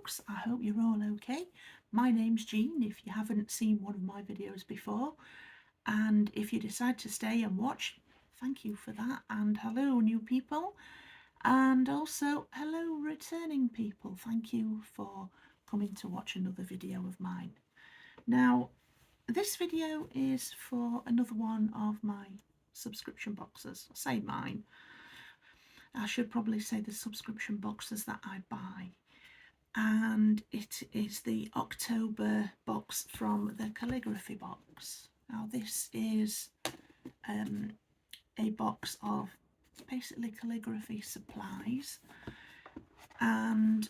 folks, I hope you're all okay. My name's Jean, if you haven't seen one of my videos before, and if you decide to stay and watch, thank you for that. And hello new people, and also hello returning people, thank you for coming to watch another video of mine. Now this video is for another one of my subscription boxes. I say mine, I should probably say the subscription boxes that I buy. And it is the October box from the Calligraphy Box. Now this is a box of basically calligraphy supplies, and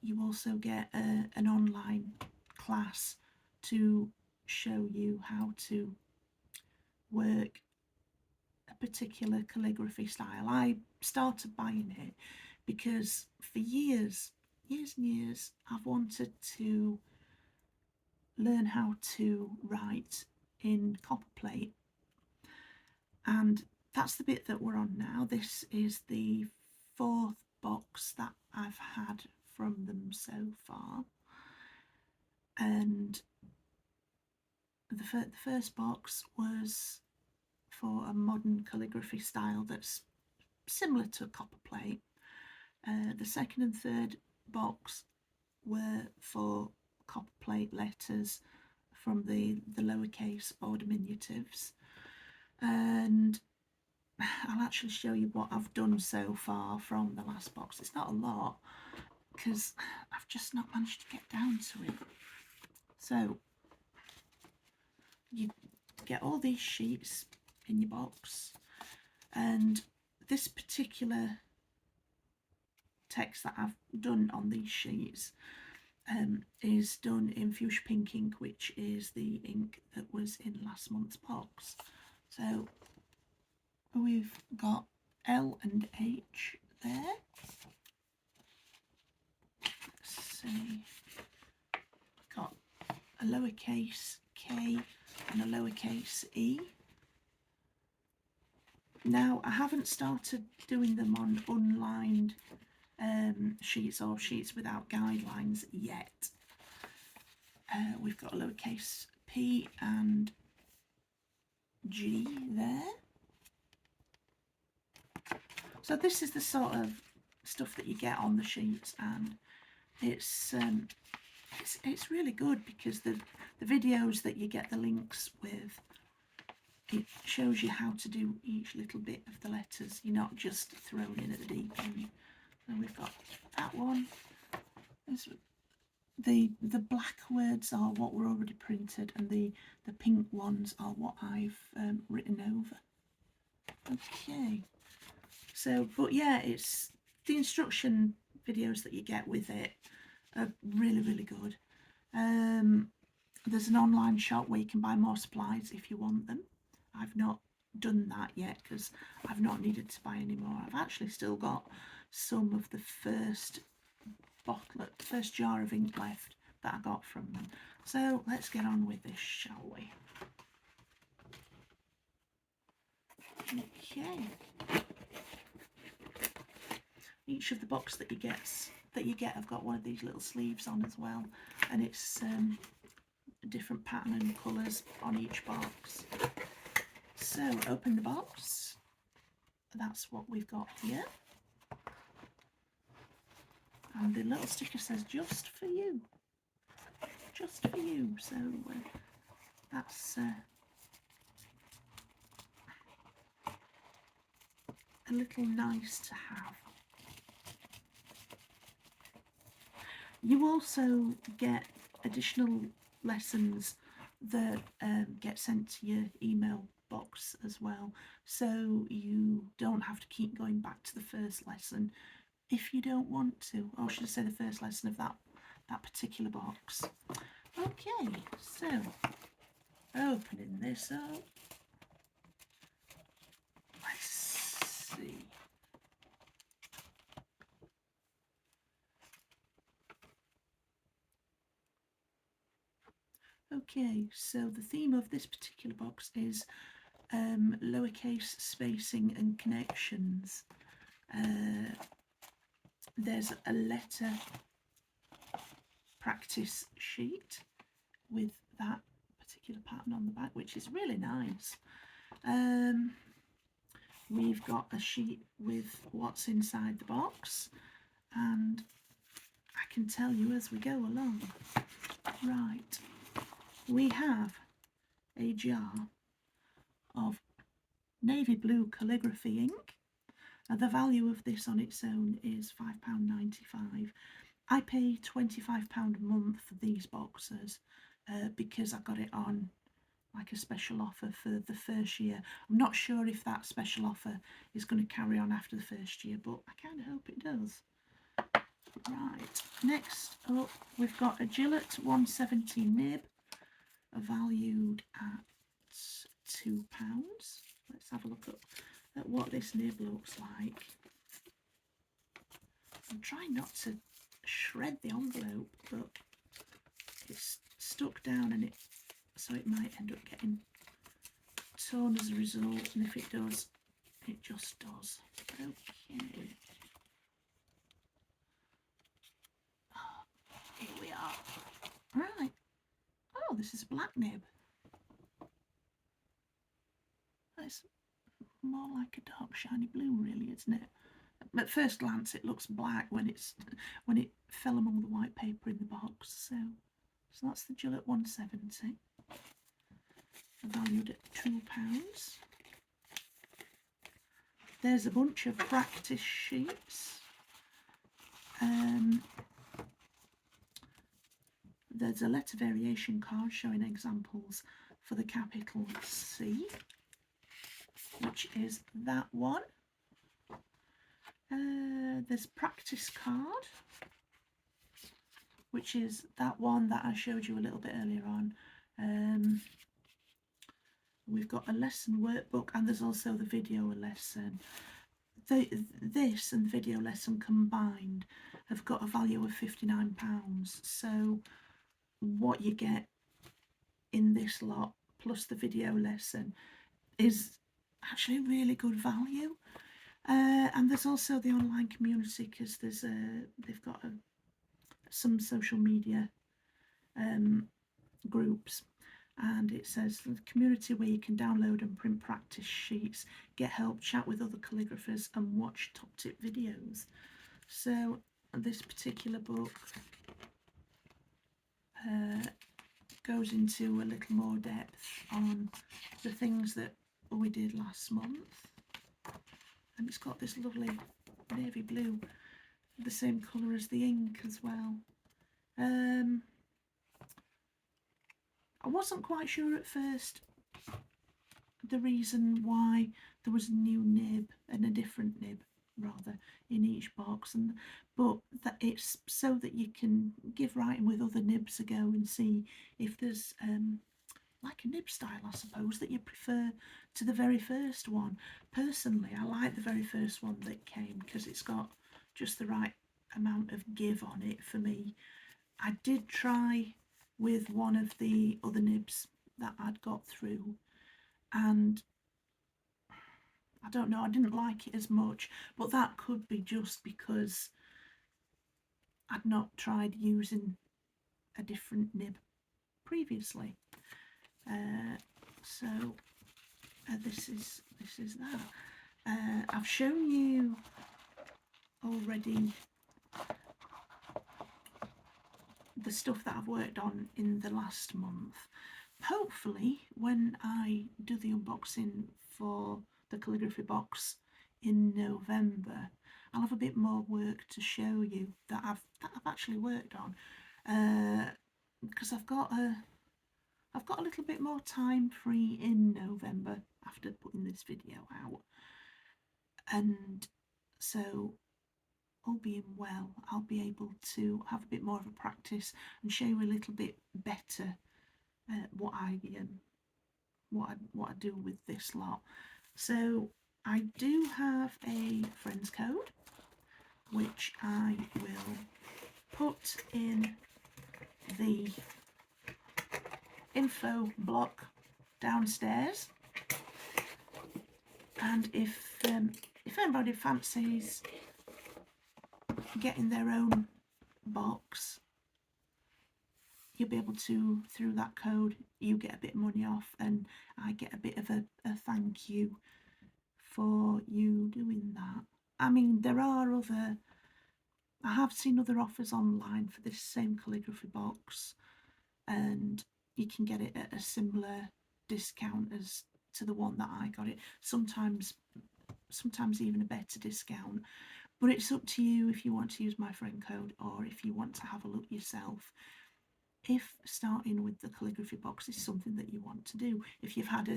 you also get an online class to show you how to work a particular calligraphy style. I started buying it because for years and years I've wanted to learn how to write in copperplate, and that's the bit that we're on now. This is the fourth box that I've had from them so far, and the first box was for a modern calligraphy style that's similar to copperplate. The second and third box were for copperplate letters from the lowercase or diminutives, and I'll actually show you what I've done so far from the last box. It's not a lot because I've just not managed to get down to it. So you get all these sheets in your box, and this particular text that I've done on these sheets is done in fuchsia pink ink, which is the ink that was in last month's box. So we've got L and H there. Let's see, got a lowercase k and a lowercase e. Now I haven't started doing them on unlined sheets or sheets without guidelines yet. We've got a lowercase p and g there. So this is the sort of stuff that you get on the sheets, and it's really good because the videos that you get the links with, it shows you how to do each little bit of the letters. You're not just thrown in at the deep end. So we've got that one. The black words are what were already printed, and the pink ones are what I've written over. Okay, so but yeah, it's the instruction videos that you get with it are really good. There's an online shop where you can buy more supplies if you want them. I've not done that yet because I've not needed to buy any more. I've actually still got some of the first jar of ink left that I got from them. So let's get on with this, shall we? Okay. Each of the box that you get, I've got one of these little sleeves on as well, and it's a different pattern and colours on each box. So open the box. That's what we've got here. And the little sticker says just for you. Just for you. So that's a little nice to have. You also get additional lessons that get sent to your email box as well, so you don't have to keep going back to the first lesson if you don't want to, or should I say the first lesson of that particular box. Okay, so opening this up, let's see. Okay, so the theme of this particular box is lowercase spacing and connections. There's a letter practice sheet with that particular pattern on the back, which is really nice. We've got a sheet with what's inside the box, and I can tell you as we go along. Right, we have a jar of navy blue calligraphy ink. Now the value of this on its own is £5.95. I pay £25 a month for these boxes because I got it on like a special offer for the first year. I'm not sure if that special offer is going to carry on after the first year, but I kind of hope it does. Right, next up we've got a Gillette 170 nib, valued at £2. Let's have a look at what this nib looks like. I'm trying not to shred the envelope, but it's stuck down and so it might end up getting torn as a result, and if it does, it just does. Okay. Here we are. Right. Oh, this is a black nib. It's more like a dark shiny blue, really, isn't it? At first glance, it looks black when it fell among the white paper in the box. So that's the Gillette 170, valued at £2. There's a bunch of practice sheets. There's a letter variation card showing examples for the capital C, which is that one. There's practice card, which is that one that I showed you a little bit earlier on. We've got a lesson workbook, and there's also the video lesson. This and the video lesson combined have got a value of £59. So what you get in this lot plus the video lesson is actually really good value. And there's also the online community, because they've got some social media groups, and it says the community where you can download and print practice sheets, get help, chat with other calligraphers and watch top tip videos. So this particular book goes into a little more depth on the things that we did last month, and it's got this lovely navy blue, the same colour as the ink as well. I wasn't quite sure at first the reason why there was a new nib and a different nib rather in each box, but that it's so that you can give writing with other nibs a go and see if there's like a nib style, I suppose, that you prefer to the very first one. Personally, I like the very first one that came because it's got just the right amount of give on it for me. I did try with one of the other nibs that I'd got through, and I don't know, I didn't like it as much, but that could be just because I'd not tried using a different nib previously. This is that. I've shown you already the stuff that I've worked on in the last month. Hopefully when I do the unboxing for the calligraphy box in November, I'll have a bit more work to show you that I've actually worked on, because I've got a little bit more time free in November after putting this video out, and so all being well, I'll be able to have a bit more of a practice and show you a little bit better what I do with this lot. So I do have a friends code, which I will put in the info block downstairs, and if anybody fancies getting their own box, you'll be able to, through that code, you get a bit of money off and I get a bit of a thank you for you doing that. I mean, there are other, I have seen other offers online for this same calligraphy box, and you can get it at a similar discount as to the one that I got it. Sometimes even a better discount. But it's up to you if you want to use my friend code or if you want to have a look yourself. If starting with the calligraphy box is something that you want to do, if you've had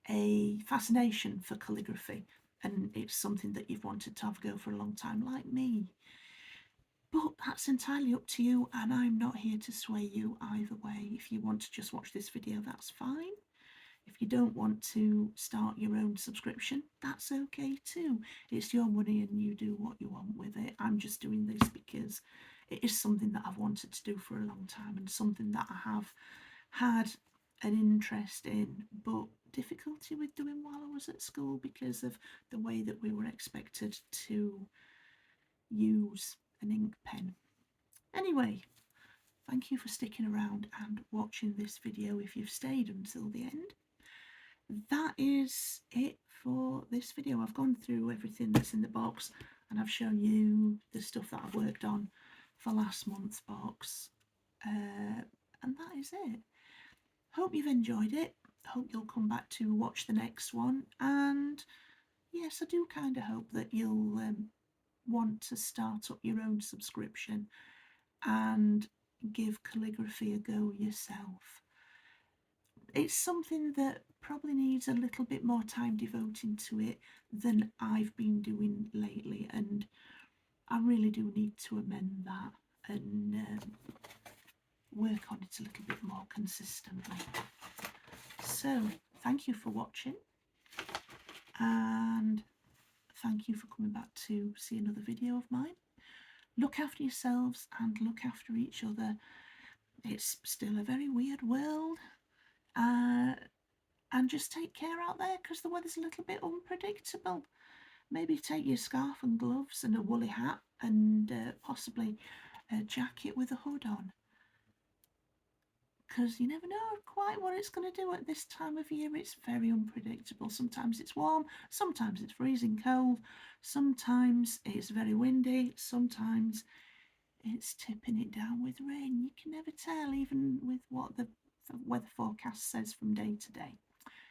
a fascination for calligraphy and it's something that you've wanted to have a go for a long time, like me. But that's entirely up to you, and I'm not here to sway you either way. If you want to just watch this video, that's fine. If you don't want to start your own subscription, that's okay too. It's your money and you do what you want with it. I'm just doing this because it is something that I've wanted to do for a long time and something that I have had an interest in, but difficulty with doing while I was at school because of the way that we were expected to use an ink pen. Anyway, thank you for sticking around and watching this video if you've stayed until the end. That is it for this video. I've gone through everything that's in the box and I've shown you the stuff that I've worked on for last month's box, and that is it. Hope you've enjoyed it. Hope you'll come back to watch the next one, and yes, I do kind of hope that you'll want to start up your own subscription and give calligraphy a go yourself. It's something that probably needs a little bit more time devoting to it than I've been doing lately, and I really do need to amend that and work on it a little bit more consistently. So thank you for watching, and thank you for coming back to see another video of mine. Look after yourselves and look after each other. It's still a very weird world, and just take care out there because the weather's a little bit unpredictable. Maybe take your scarf and gloves and a woolly hat and possibly a jacket with a hood on, because you never know quite what it's going to do at this time of year. It's very unpredictable. Sometimes it's warm, sometimes it's freezing cold, sometimes it's very windy, sometimes it's tipping it down with rain. You can never tell, even with what the weather forecast says from day to day.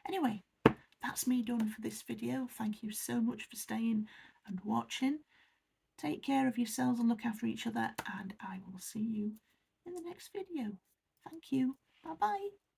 Anyway, that's me done for this video. Thank you so much for staying and watching. Take care of yourselves and look after each other, and I will see you in the next video. Thank you. Bye bye.